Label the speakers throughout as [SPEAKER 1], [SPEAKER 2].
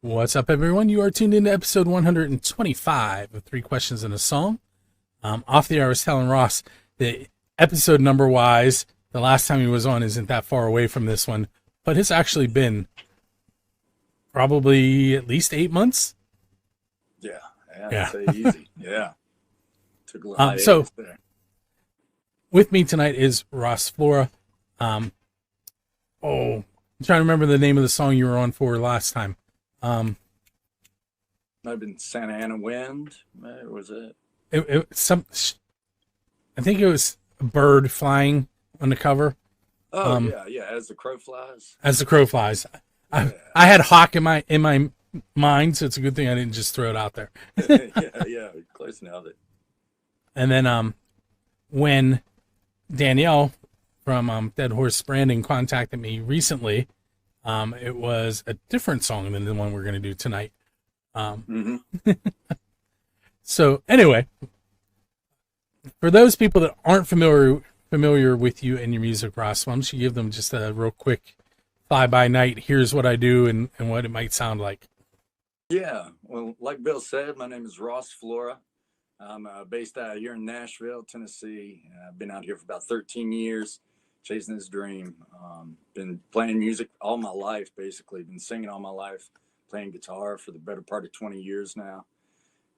[SPEAKER 1] What's up, everyone? You are tuned into episode 125 of Three Questions and a Song. Off the air, I was telling Ross that episode number wise, the last time he was on isn't that far away from this one, but it's actually been probably at least 8 months.
[SPEAKER 2] Yeah, I'd
[SPEAKER 1] Yeah.
[SPEAKER 2] say easy. Yeah, took a little
[SPEAKER 1] So
[SPEAKER 2] hiatus there.
[SPEAKER 1] with me tonight is Ross Flora. I'm trying to remember the name of the song you were on for last time.
[SPEAKER 2] Might have been Santa Ana Wind. Was it?
[SPEAKER 1] I think it was a bird flying on the cover.
[SPEAKER 2] Oh yeah. As the crow flies.
[SPEAKER 1] As the crow flies. I,
[SPEAKER 2] Yeah,
[SPEAKER 1] I had Hawk in my mind, so it's a good thing I didn't just throw it out there.
[SPEAKER 2] yeah. Close enough.
[SPEAKER 1] And then when Danielle from Dead Horse Branding contacted me recently, it was a different song than the one we're going to do tonight. So anyway, for those people that aren't familiar with you and your music, Ross, why don't you give them just a real quick fly-by-night, here's what I do and what it might sound like.
[SPEAKER 2] Yeah. Well, like Bill said, my name is Ross Flora. I'm based out here in Nashville, Tennessee. I've been out here for about 13 years, chasing this dream. Been playing music all my life, basically. Been singing all my life, playing guitar for the better part of 20 years now.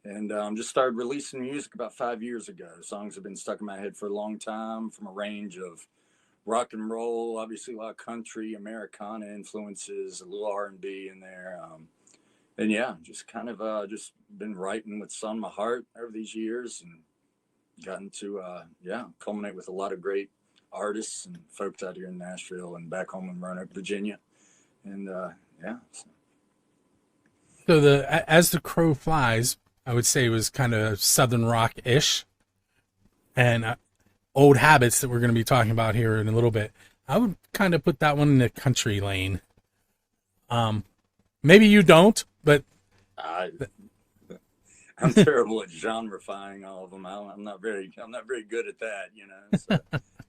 [SPEAKER 2] And just started releasing music about 5 years ago. Songs have been stuck in my head for a long time, from a range of rock and roll, obviously a lot of country, Americana influences, a little R&B in there. And yeah, just kind of just been writing what's on my heart over these years, and gotten to culminate with a lot of great artists and folks out here in Nashville and back home in Roanoke, Virginia. And yeah.
[SPEAKER 1] So As the Crow Flies, I would say, was kind of Southern rock-ish, and old habits that we're going to be talking about here in a little bit. I would kind of put that one in the country lane. Maybe you don't, but
[SPEAKER 2] I, I'm terrible at genreifying all of them. I'm not very good at that, you know. So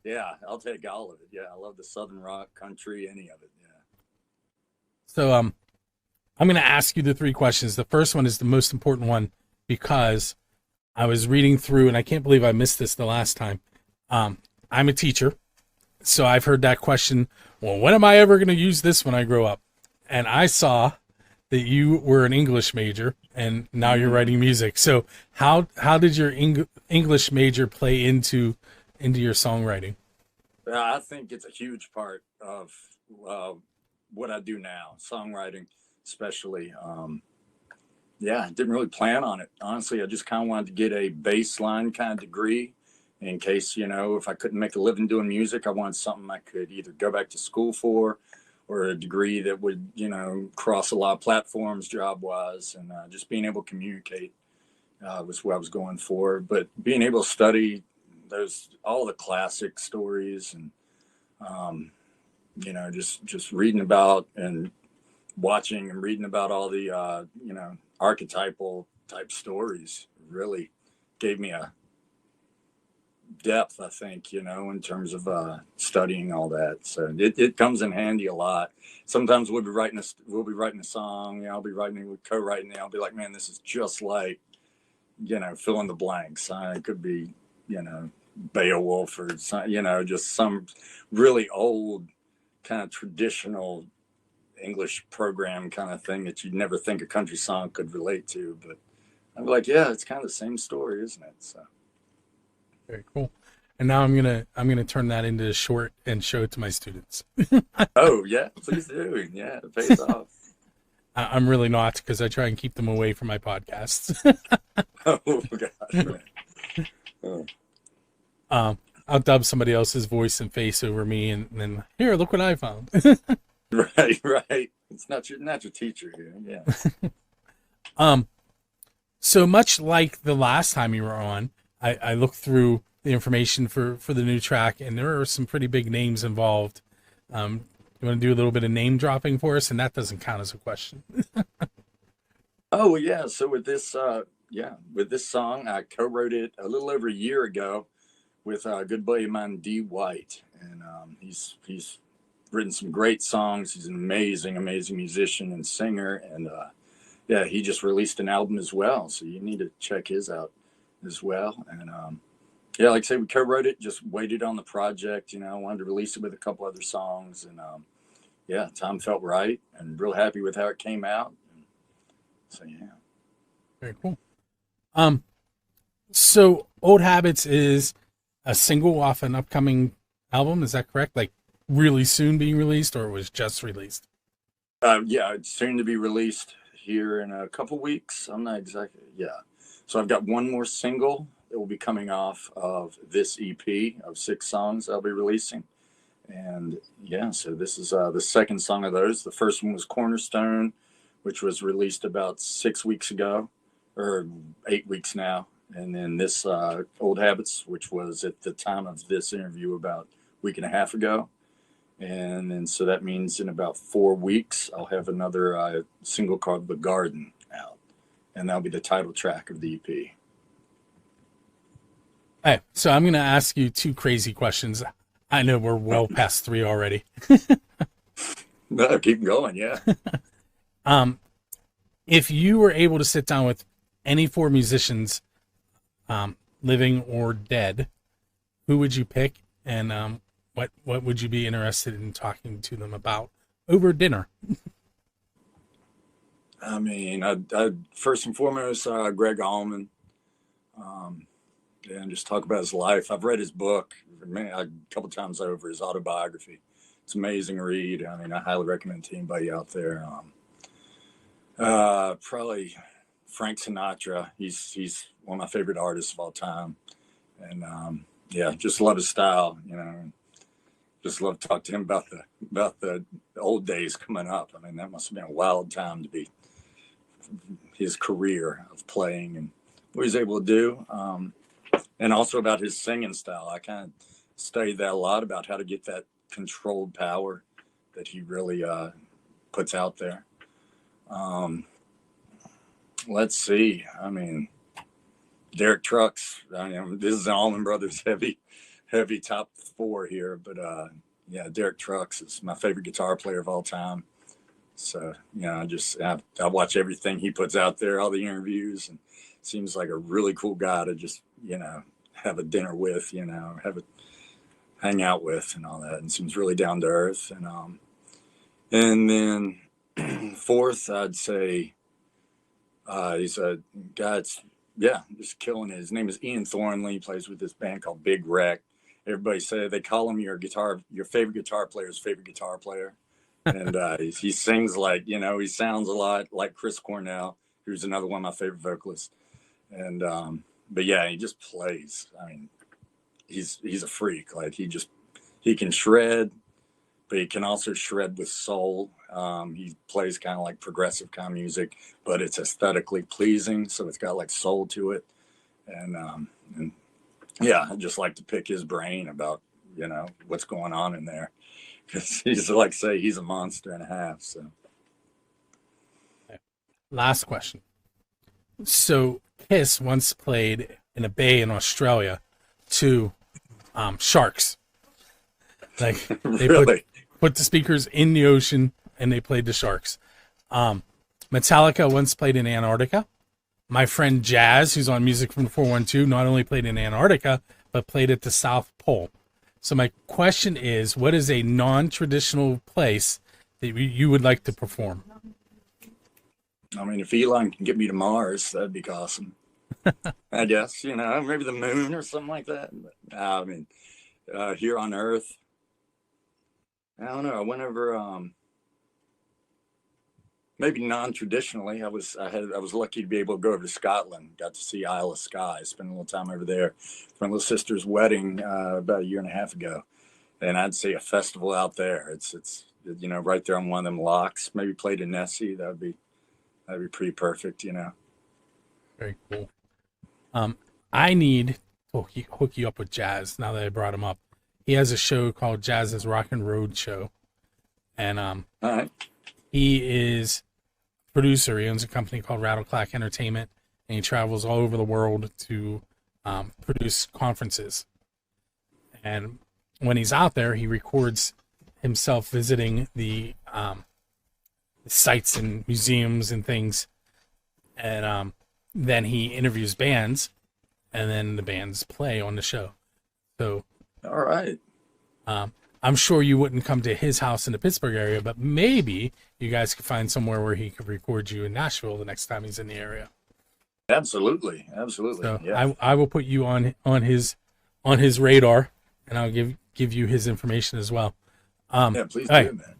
[SPEAKER 2] yeah, I'll take all of it. Yeah, I love the Southern rock, country, any of it. Yeah.
[SPEAKER 1] so I'm going to ask you the three questions. The first one is the most important one because I was reading through, and I can't believe I missed this the last time. I'm a teacher, so I've heard that question. Well, when am I ever going to use this when I grow up? And I saw that you were an English major, and now you're writing music. So how did your English major play into your songwriting?
[SPEAKER 2] I think it's a huge part of what I do now, songwriting, especially. Yeah, I didn't really plan on it. Honestly, I just kind of wanted to get a baseline kind of degree in case, if I couldn't make a living doing music, I wanted something I could either go back to school for, or a degree that would, cross a lot of platforms job wise. And just being able to communicate was what I was going for. But being able to study all the classic stories, and, just reading about and watching and reading about all the, archetypal type stories really gave me a depth, I think, in terms of studying all that. So it comes in handy a lot. Sometimes we'll be writing a song, I'll be co-writing it. I'll be like, man, this is just like, fill in the blanks. It could be, Beowulf or just some really old kind of traditional English program kind of thing that you'd never think a country song could relate to. But I'm like, yeah, it's kind of the same story, isn't it? So
[SPEAKER 1] Very cool. And now I'm gonna turn that into a short and show it to my students.
[SPEAKER 2] oh yeah, please do. Yeah, it pays off.
[SPEAKER 1] I'm really not, because I try and keep them away from my podcasts.
[SPEAKER 2] Oh gosh, man. Oh.
[SPEAKER 1] I'll dub somebody else's voice and face over me, and then here, look what I found.
[SPEAKER 2] Right. It's not your teacher here. Yeah.
[SPEAKER 1] So much like the last time you were on, I looked through the information for the new track, and there are some pretty big names involved. You want to do a little bit of name dropping for us, and that doesn't count as a question.
[SPEAKER 2] Oh yeah. So with this song, I co-wrote it a little over a year ago with a good buddy of mine, D. White, and he's written some great songs. He's an amazing musician and singer, and yeah, he just released an album as well, so you need to check his out as well. And yeah, like I say, we co-wrote it, just waited on the project. I wanted to release it with a couple other songs, and yeah, time felt right, and real happy with how it came out. So yeah,
[SPEAKER 1] Very cool. Um, so Old Habits is a single off an upcoming album. Is that correct? Like really soon being released, or it was just released?
[SPEAKER 2] yeah, it's soon to be released here in a couple weeks. I'm not exactly, yeah. So I've got one more single that will be coming off of this EP of 6 songs I'll be releasing. And yeah, so this is the second song of those. The first one was Cornerstone, which was released about 6 weeks ago, or 8 weeks now. And then this Old Habits, which was at the time of this interview about a week and a half ago. And then so that means in about 4 weeks, I'll have another single called The Garden out. And that'll be the title track of the EP.
[SPEAKER 1] Hey, so I'm going to ask you 2 crazy questions. I know we're well past 3 already.
[SPEAKER 2] No, keep going, yeah.
[SPEAKER 1] If you were able to sit down with any 4 musicians, living or dead, who would you pick, and what would you be interested in talking to them about over dinner?
[SPEAKER 2] I mean, I first and foremost, Greg Allman, and just talk about his life. I've read his book a couple times over, his autobiography. It's an amazing read. I mean, I highly recommend to anybody out there. Probably Frank Sinatra. He's one of my favorite artists of all time, and yeah, just love his style. Just love to talk to him about the old days coming up. I mean, that must have been a wild time to be his career of playing and what he's able to do. And also about his singing style. I kind of studied that a lot about how to get that controlled power that he really puts out there. Let's see. I mean, Derek Trucks. This is an Allman Brothers heavy top 4 here, but yeah, Derek Trucks is my favorite guitar player of all time. So I watch everything he puts out there, all the interviews, and seems like a really cool guy to just have a dinner with, hang out with, and all that, and seems really down to earth. And then 4th, I'd say he's a guy that's just killing it. His name is Ian Thornley. He plays with this band called Big Wreck. Everybody say they call him your favorite guitar player's favorite guitar player. And he sings like, he sounds a lot like Chris Cornell, who's another one of my favorite vocalists. And but yeah, he just plays. I mean, he's a freak. Like he can shred, but he can also shred with soul. He plays kind of like progressive kind of music, but it's aesthetically pleasing, so it's got like soul to it. And yeah, I just like to pick his brain about what's going on in there, because he's like say he's a monster and a half. So
[SPEAKER 1] Last question. So Kiss once played in a bay in Australia to sharks. Like they
[SPEAKER 2] really?
[SPEAKER 1] put the speakers in the ocean and they played the sharks. Metallica once played in Antarctica. My friend Jazz, who's on Music from the 412, not only played in Antarctica, but played at the South Pole. So my question is, what is a non-traditional place that you would like to perform?
[SPEAKER 2] I mean, if Elon can get me to Mars, that'd be awesome. I guess, maybe the moon or something like that. But, I mean, here on Earth, I don't know. Whenever, maybe non-traditionally, I was lucky to be able to go over to Scotland. Got to see Isle of Skye. Spent a little time over there for my little sister's wedding about a year and a half ago, and I'd say a festival out there. It's right there on one of them locks. Maybe play to Nessie. That'd be pretty perfect.
[SPEAKER 1] Very cool. I need to hook you up with Jazz now that I brought him up. He has a show called Jazz's Rock and Road Show, and
[SPEAKER 2] all right.
[SPEAKER 1] He is a producer. He owns a company called Rattleclack Entertainment, and he travels all over the world to produce conferences. And when he's out there, he records himself visiting the sites and museums and things and then he interviews bands, and then the bands play on the show. So,
[SPEAKER 2] All right.
[SPEAKER 1] I'm sure you wouldn't come to his house in the Pittsburgh area, but maybe you guys could find somewhere where he could record you in Nashville the next time he's in the area.
[SPEAKER 2] Absolutely.
[SPEAKER 1] So
[SPEAKER 2] Yeah.
[SPEAKER 1] I will put you on his radar, and I'll give you his information as well.
[SPEAKER 2] Yeah, please do,
[SPEAKER 1] right.
[SPEAKER 2] man.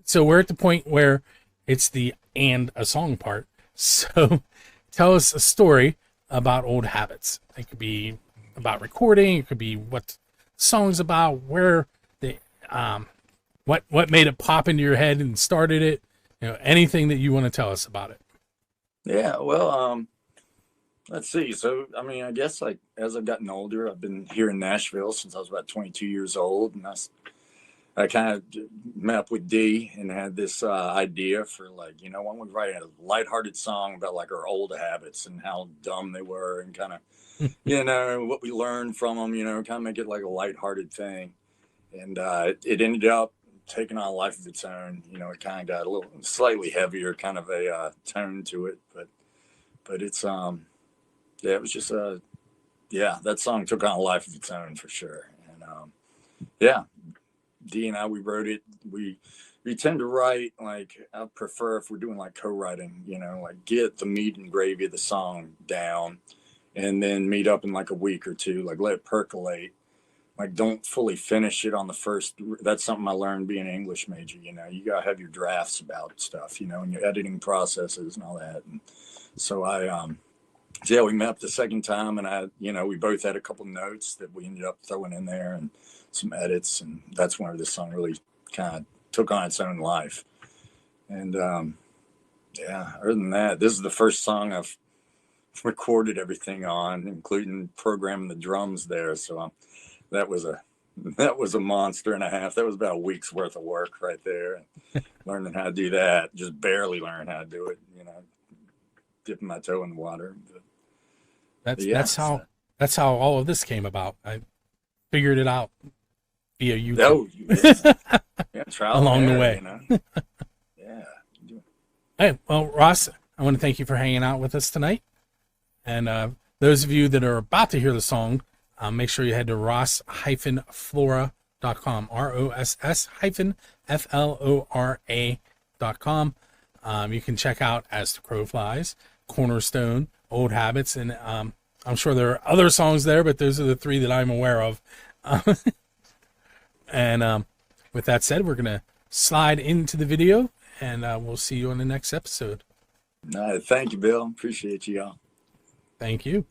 [SPEAKER 1] So we're at the point where it's the and a song part. So tell us a story about old habits. It could be about recording. It could be what the song's about, where the what made it pop into your head and started it. Anything that you want to tell us about it.
[SPEAKER 2] Yeah, well, let's see. So, I mean, I guess like as I've gotten older, I've been here in Nashville since I was about 22 years old, and I kind of met up with D and had this idea for like, why don't we write a lighthearted song about like our old habits and how dumb they were and kind of, what we learned from them, kind of make it like a lighthearted thing. And it ended up taking on a life of its own. It kind of got a little slightly heavier kind of a tone to it, but it's, yeah, it was just that song took on a life of its own for sure. And yeah, D and I, we wrote it. We tend to write, like, I prefer if we're doing like co-writing, like get the meat and gravy of the song down and then meet up in like a week or two, like let it percolate. Like, don't fully finish it on the first. That's something I learned being an English major. You gotta have your drafts about stuff, and your editing processes and all that. And so we met up the second time, and we both had a couple notes that we ended up throwing in there and some edits, and that's where this song really kind of took on its own life. And other than that, this is the first song I've recorded everything on, including programming the drums there. So that was a monster and a half. That was about a week's worth of work right there. And learning how to do that, just barely learned how to do it, dipping my toe in the water. But
[SPEAKER 1] That's how all of this came about. I figured it out via YouTube.
[SPEAKER 2] Trial
[SPEAKER 1] along
[SPEAKER 2] and
[SPEAKER 1] the
[SPEAKER 2] error,
[SPEAKER 1] way.
[SPEAKER 2] Yeah.
[SPEAKER 1] Hey, well, Ross, I want to thank you for hanging out with us tonight. And those of you that are about to hear the song, make sure you head to ross-flora.com, ROSS-FLORA.com. You can check out As the Crow Flies, Cornerstone, Old Habits, and I'm sure there are other songs there, but those are the three that I'm aware of. And with that said, we're going to slide into the video, and we'll see you on the next episode.
[SPEAKER 2] Thank you, Bill. Appreciate you all.
[SPEAKER 1] Thank you.